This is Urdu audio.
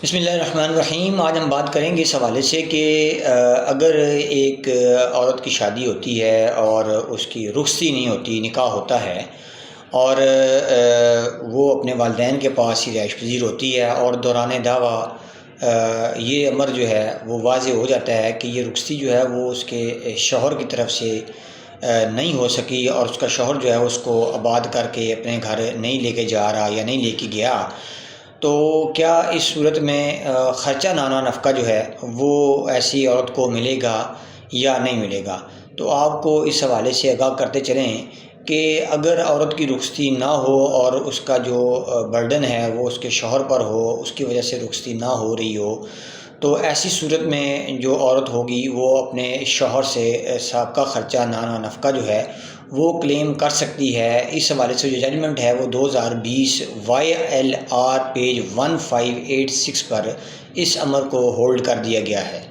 بسم اللہ الرحمن الرحیم۔ آج ہم بات کریں گے اس حوالے سے کہ اگر ایک عورت کی شادی ہوتی ہے اور اس کی رخصتی نہیں ہوتی، نکاح ہوتا ہے اور وہ اپنے والدین کے پاس ہی رہائش پذیر ہوتی ہے اور دوران دعویٰ یہ امر جو ہے وہ واضح ہو جاتا ہے کہ یہ رخصتی جو ہے وہ اس کے شوہر کی طرف سے نہیں ہو سکی اور اس کا شوہر جو ہے اس کو آباد کر کے اپنے گھر نہیں لے کے جا رہا یا نہیں لے کے گیا، تو کیا اس صورت میں خرچہ نانا نفقہ جو ہے وہ ایسی عورت کو ملے گا یا نہیں ملے گا؟ تو آپ کو اس حوالے سے آگاہ کرتے چلیں کہ اگر عورت کی رخصتی نہ ہو اور اس کا جو برڈن ہے وہ اس کے شوہر پر ہو، اس کی وجہ سے رخصتی نہ ہو رہی ہو، تو ایسی صورت میں جو عورت ہوگی وہ اپنے شوہر سے سابقہ خرچہ نانا نفقہ جو ہے وہ کلیم کر سکتی ہے۔ اس حوالے سے جو ججمنٹ ہے وہ 2020 YLR پیج 1586 پر اس امر کو ہولڈ کر دیا گیا ہے۔